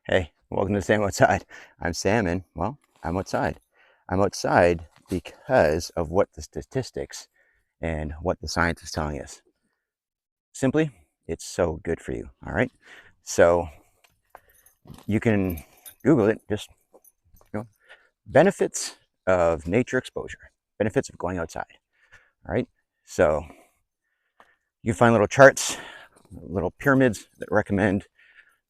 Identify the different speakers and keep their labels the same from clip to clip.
Speaker 1: Hey, welcome to Sam Outside. I'm Sam, and well, I'm outside. I'm outside because of what the statistics and what the science is telling us. Simply, it's so good for you. All right. So you can Google it. Just benefits of nature exposure, benefits of going outside. All right. So you find little charts, little pyramids that recommend,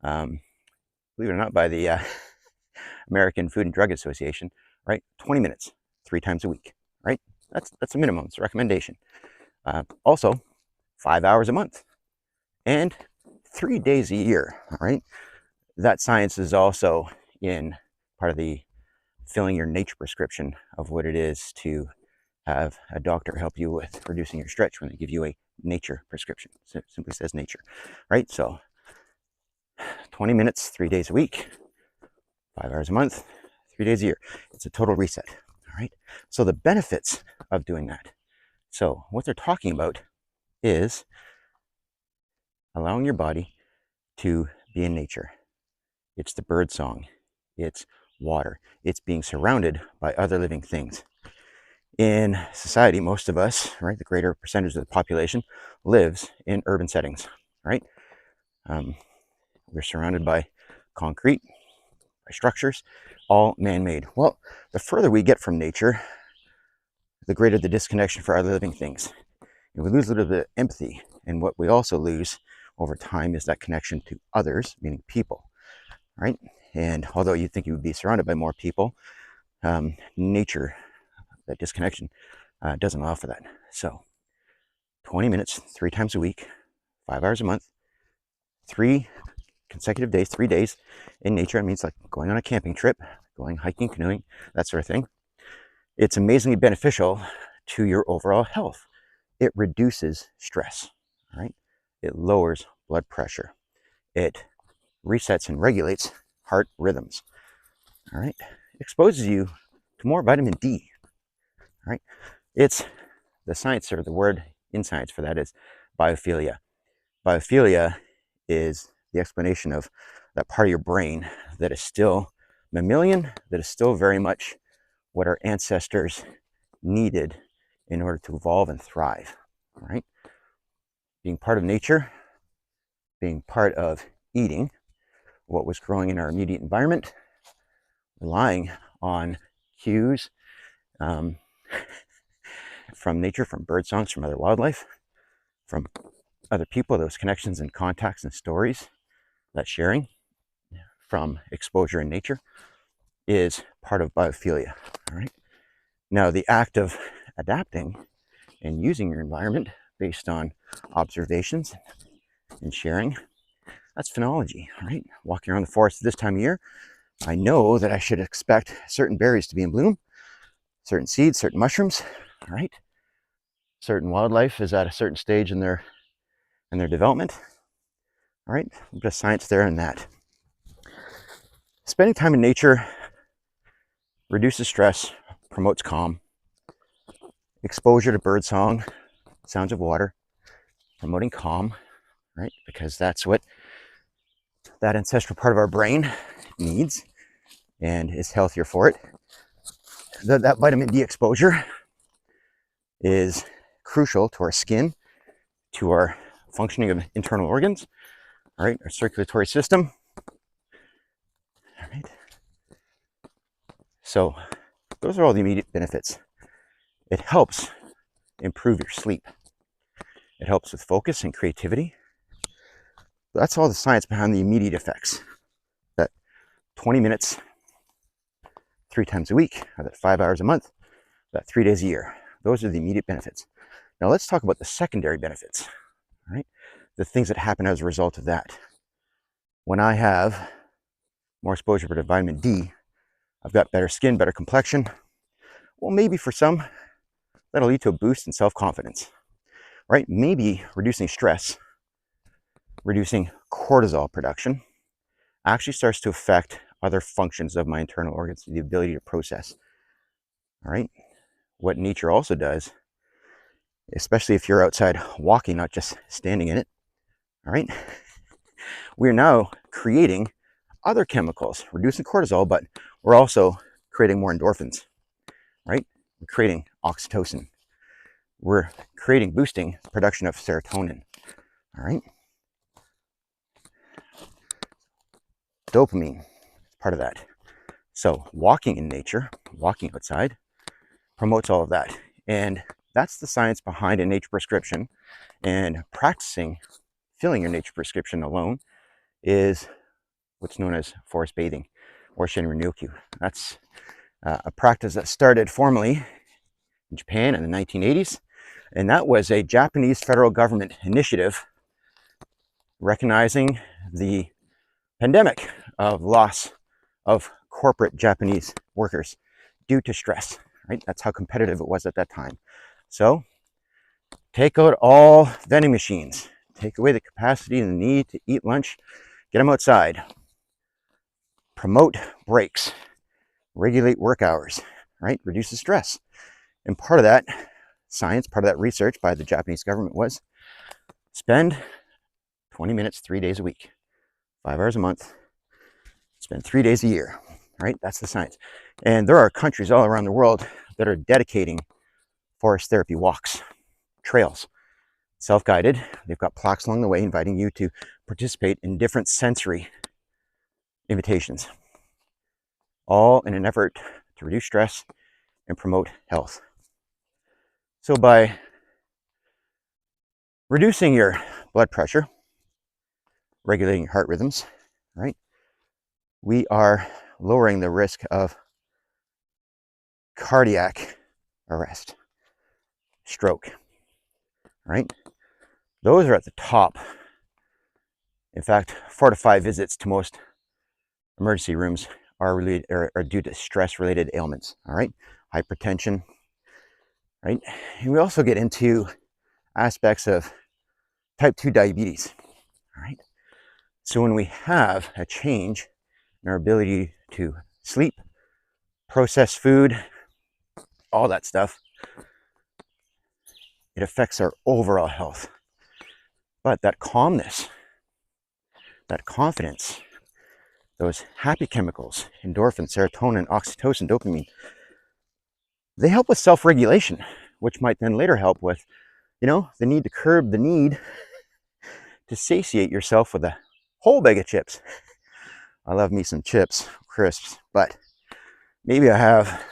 Speaker 1: believe it or not, by the American Food and Drug Association, right? 20 minutes, 3 times a week, right? That's a minimum. It's a recommendation. Also, 5 hours a month and 3 days a year, all right? That science is also in part of the filling your nature prescription of what it is to have a doctor help you with reducing your stretch when they give you a nature prescription. So it simply says nature, right? So 20 minutes, 3 days a week, 5 hours a month, 3 days a year. It's a total reset. All right. So the benefits of doing that. So what they're talking about is allowing your body to be in nature. It's the bird song. It's water. It's being surrounded by other living things. In society, most of us, right, the greater percentage of the population lives in urban settings, right? We're surrounded by concrete, by structures, all man-made. Well, the further we get from nature, the greater the disconnection for other living things. And we lose a little bit of empathy. And what we also lose over time is that connection to others, meaning people, right? And although you think you would be surrounded by more people, nature, that disconnection, doesn't allow for that. So 20 minutes, 3 times a week, 5 hours a month, 3 consecutive days, 3 days in nature. It means like going on a camping trip, going hiking, canoeing, that sort of thing. It's amazingly beneficial to your overall health. It reduces stress, right? It lowers blood pressure. It resets and regulates heart rhythms, all right? It exposes you to more vitamin D, all right? It's the science, or the word in science for that is biophilia. Biophilia is the explanation of that part of your brain that is still mammalian, that is still very much what our ancestors needed in order to evolve and thrive, all right? Being part of nature, being part of eating what was growing in our immediate environment, relying on cues from nature, from bird songs, from other wildlife, from other people, those connections and contacts and stories, that sharing from exposure in nature is part of biophilia, all right? Now, the act of adapting and using your environment based on observations and sharing, that's phenology, right? Walking around the forest this time of year, I know that I should expect certain berries to be in bloom, certain seeds, certain mushrooms, all right? Certain wildlife is at a certain stage in their development, all right? A bit of science there in that. Spending time in nature reduces stress, promotes calm, exposure to bird song, sounds of water, promoting calm, right? Because that's what that ancestral part of our brain needs and is healthier for it. That vitamin D exposure is crucial to our skin, to our functioning of internal organs, all right, our circulatory system. All right. So those are all the immediate benefits. It helps improve your sleep. It helps with focus and creativity. That's all the science behind the immediate effects. That 20 minutes, 3 times a week, or that 5 hours a month, that 3 days a year. Those are the immediate benefits. Now let's talk about the secondary benefits, right? The things that happen as a result of that. When I have more exposure to vitamin D, I've got better skin, better complexion. Well, maybe for some, that'll lead to a boost in self-confidence, right? Maybe reducing stress, reducing cortisol production actually starts to affect other functions of my internal organs, the ability to process, all right? What nature also does, especially if you're outside walking, not just standing in it, all right? We're now creating other chemicals, reducing cortisol, but we're also creating more endorphins, right? We're creating oxytocin. We're boosting production of serotonin, all right? Dopamine is part of that. So walking in nature, walking outside, promotes all of that. And that's the science behind a nature prescription. And practicing filling your nature prescription alone is what's known as forest bathing or Shinrin-yoku. That's a practice that started formally in Japan in the 1980s. And that was a Japanese federal government initiative recognizing the pandemic of loss of corporate Japanese workers due to stress, right? That's how competitive it was at that time. So take out all vending machines, take away the capacity and the need to eat lunch, get them outside, promote breaks, regulate work hours, right? Reduce the stress. And part of that science, part of that research by the Japanese government was spend 20 minutes, 3 days a week, 5 hours a month, spend 3 days a year, right? That's the science. And there are countries all around the world that are dedicating forest therapy walks, trails, self-guided. They've got plaques along the way inviting you to participate in different sensory invitations, all in an effort to reduce stress and promote health. So by reducing your blood pressure, regulating your heart rhythms, right, we are lowering the risk of cardiac arrest, stroke, right? Those are at the top. In fact, 4 to 5 visits to most emergency rooms are due to stress-related ailments, all right? Hypertension, right? And we also get into aspects of type 2 diabetes, all right? So when we have a change in our ability to sleep, process food, all that stuff, it affects our overall health. But that calmness, that confidence, those happy chemicals, endorphin, serotonin, oxytocin, dopamine, they help with self-regulation, which might then later help with, the need to curb the need to satiate yourself with a whole bag of chips. I love me some chips, crisps, but maybe I have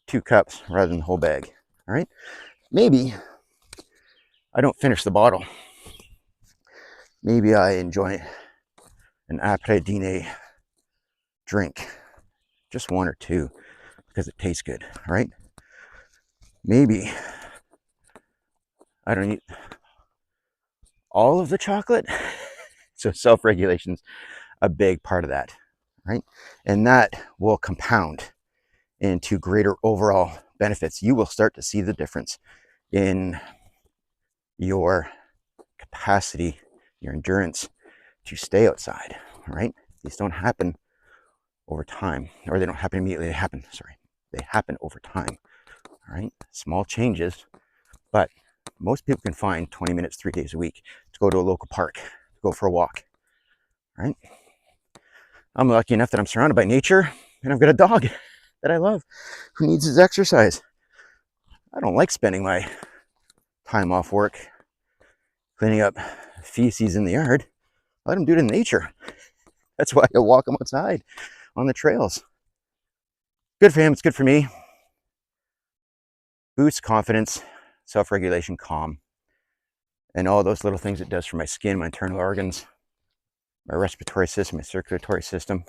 Speaker 1: 2 cups rather than the whole bag, all right? Maybe I don't finish the bottle. Maybe I enjoy an après-dîner drink, just 1 or 2, because it tastes good, all right? Maybe I don't eat all of the chocolate. So self-regulation's a big part of that, right? And that will compound into greater overall benefits. You will start to see the difference in your capacity, your endurance to stay outside, all right? These don't happen over time, or they don't happen immediately. They happen over time, all right? Small changes, but most people can find 20 minutes, 3 days a week to go to a local park, to go for a walk, right? I'm lucky enough that I'm surrounded by nature, and I've got a dog that I love who needs his exercise. I don't like spending my time off work cleaning up feces in the yard. Let him do it in nature. That's why I walk him outside on the trails. Good for him, it's good for me. Boosts confidence, self-regulation, calm, and all those little things it does for my skin, my internal organs, my respiratory system, my circulatory system.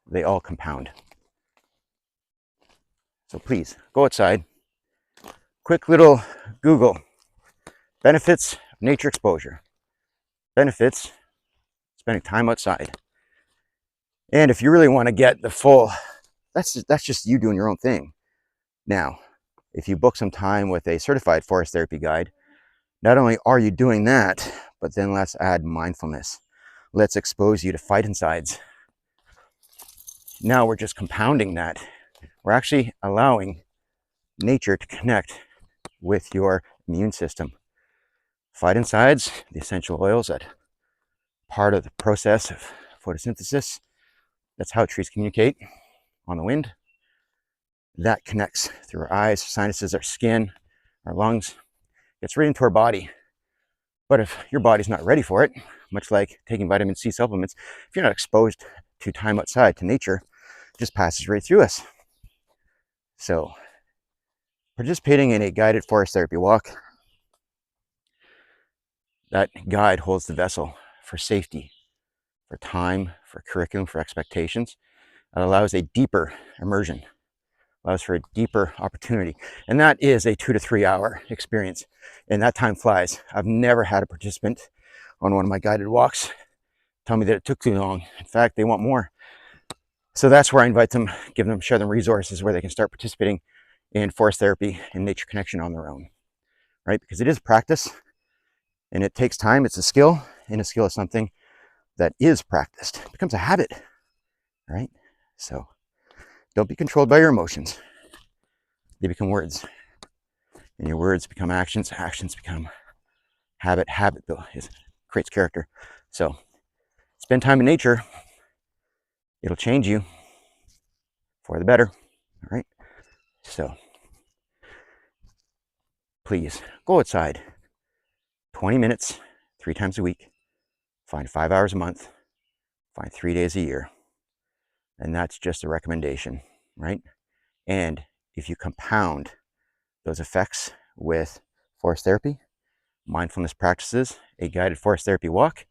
Speaker 1: They all compound. So please, go outside. Quick little Google. Benefits of nature exposure. Benefits spending time outside. And if you really want to get the full, that's just you doing your own thing. Now, if you book some time with a certified forest therapy guide, not only are you doing that, but then let's add mindfulness. Let's expose you to phytoncides. Now we're just compounding that. We're actually allowing nature to connect with your immune system. Phytoncides, the essential oils that part of the process of photosynthesis. That's how trees communicate on the wind. That connects through our eyes, sinuses, our skin, our lungs, gets right into our body. But if your body's not ready for it, much like taking vitamin C supplements, if you're not exposed to time outside, to nature, it just passes right through us. So participating in a guided forest therapy walk, that guide holds the vessel for safety, for time, for curriculum, for expectations. It allows a deeper immersion, allows for a deeper opportunity. And that is a 2 to 3 hour experience. And that time flies. I've never had a participant on one of my guided walks tell me that it took too long. In fact, they want more. So that's where I invite them, share them resources where they can start participating in forest therapy and nature connection on their own, right? Because it is practice and it takes time. It's a skill, and a skill is something that is practiced. It becomes a habit, right? So don't be controlled by your emotions. They become words, and your words become actions. Actions become habit. Habit creates character. So spend time in nature. It'll change you for the better, all right? So please go outside 20 minutes, 3 times a week. Find 5 hours a month. Find 3 days a year. And that's just a recommendation, right? And if you compound those effects with forest therapy, mindfulness practices, a guided forest therapy walk,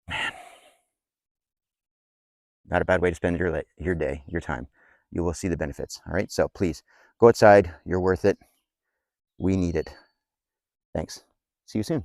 Speaker 1: man, not a bad way to spend your day, your time. You will see the benefits, all right? So please, go outside. You're worth it. We need it. Thanks. See you soon.